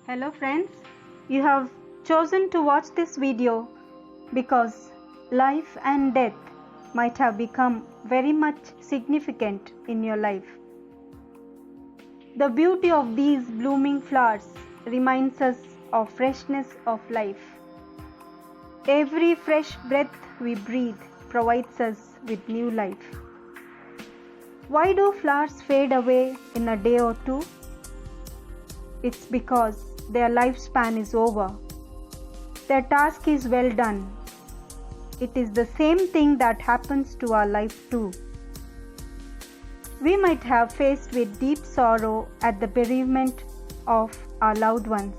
Hello friends, you have chosen to watch this video because life and death might have become very much significant in your life. The beauty of these blooming flowers reminds us of freshness of life. Every fresh breath we breathe provides us with new life. Why do flowers fade away in a day or two? It's because their lifespan is over. Their task is well done. It is the same thing that happens to our life too. We might have faced with deep sorrow at the bereavement of our loved ones.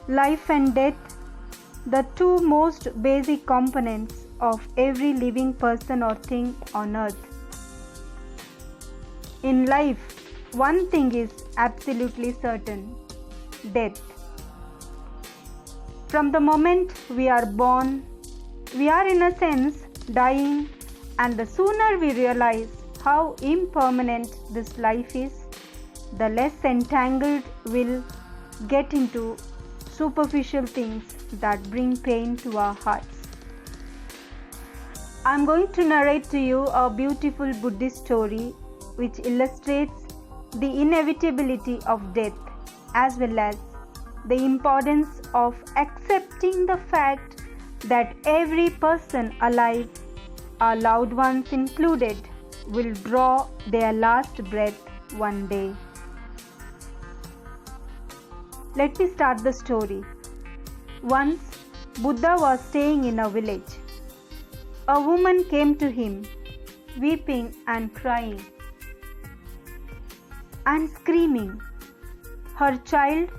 Life and death, the two most basic components of every living person or thing on earth. In life, one thing is absolutely certain: death. From the moment we are born, we are in a sense dying, and the sooner we realize how impermanent this life is, the less entangled we'll get into superficial things that bring pain to our hearts. I'm going to narrate to you a beautiful Buddhist story which illustrates the inevitability of death as well as the importance of accepting the fact that every person alive, our loved ones included, will draw their last breath one day. Let me start the story. Once, Buddha was staying in a village. A woman came to him, weeping and crying and screaming. Her child,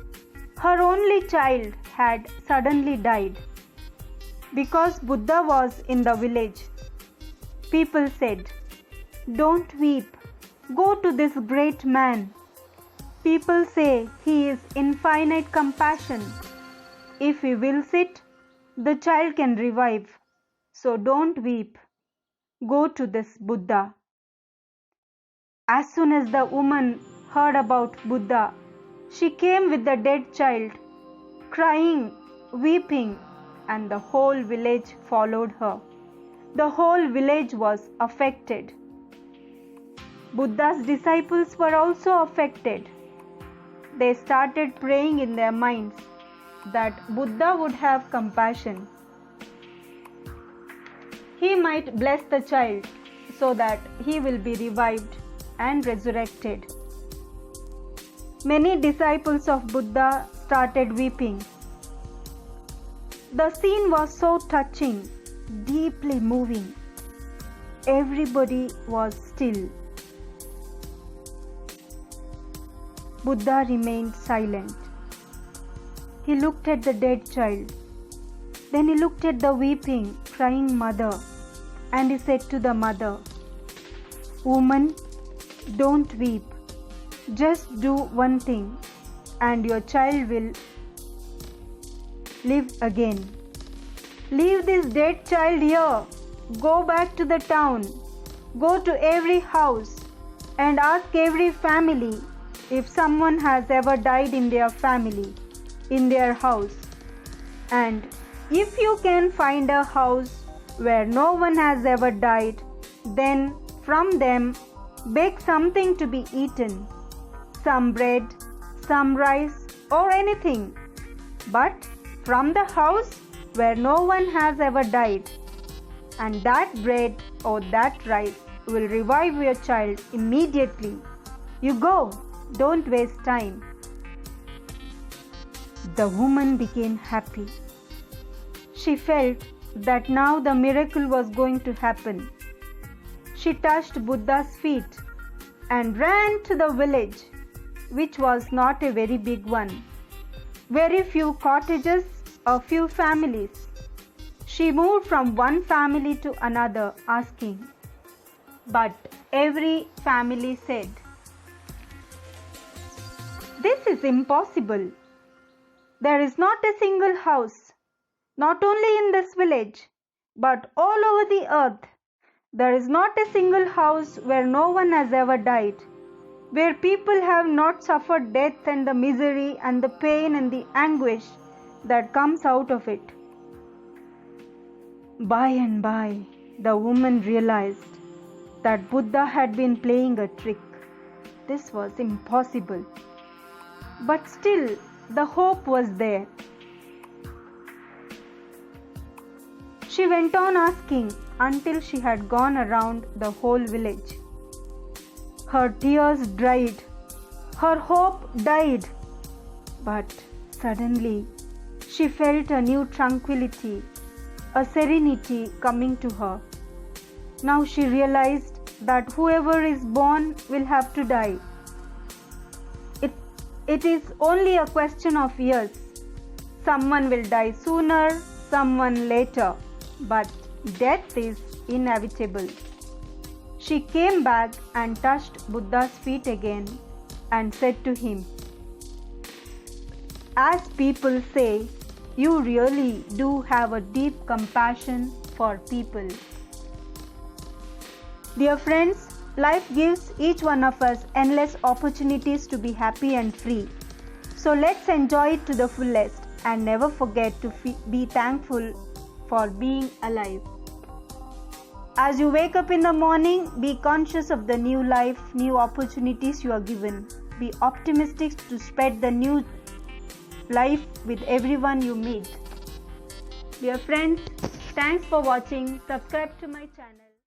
her only child, had suddenly died. Because Buddha was in the village, people said, "Don't weep, go to this great man. People say he is infinite compassion. If he wills it, the child can revive. So don't weep, go to this Buddha." As soon as the woman heard about Buddha, she came with the dead child, crying, weeping, and the whole village followed her. The whole village was affected. Buddha's disciples were also affected. They started praying in their minds that Buddha would have compassion. He might bless the child so that he will be revived and resurrected. Many disciples of Buddha started weeping. The scene was so touching, deeply moving. Everybody was still. Buddha remained silent. He looked at the dead child. Then he looked at the weeping, crying mother, and he said to the mother, "Woman, don't weep. Just do one thing, and your child will live again. Leave this dead child here. Go back to the town. Go to every house and ask every family if someone has ever died in their family, in their house. And if you can find a house where no one has ever died, then from them bake something to be eaten, some bread, some rice, or anything. But from the house where no one has ever died, and that bread or that rice will revive your child immediately. You go, don't waste time." The woman became happy. She felt that now the miracle was going to happen. She touched Buddha's feet and ran to the village, which was not a very big one. Very few cottages, a few families. She moved from one family to another asking, but every family said, "This is impossible. There is not a single house, not only in this village, but all over the earth. There is not a single house where no one has ever died. where people have not suffered death and the misery and the pain and the anguish that comes out of it. By and by, the woman realized that Buddha had been playing a trick. This was impossible. But still, the hope was there. She went on asking until she had gone around the whole village. Her tears dried. Her hope died. But suddenly, she felt a new tranquility, a serenity coming to her. Now she realized that whoever is born will have to die. It is only a question of years. Someone will die sooner, someone later, but death is inevitable. She came back and touched Buddha's feet again and said to him, "As people say, you really do have a deep compassion for people." Dear friends, life gives each one of us endless opportunities to be happy and free. So let's enjoy it to the fullest and never forget to be thankful for being alive. As you wake up in the morning, be conscious of the new life, new opportunities you are given. Be optimistic to spread the new life with everyone you meet. Dear friends, thanks for watching. Subscribe to my channel.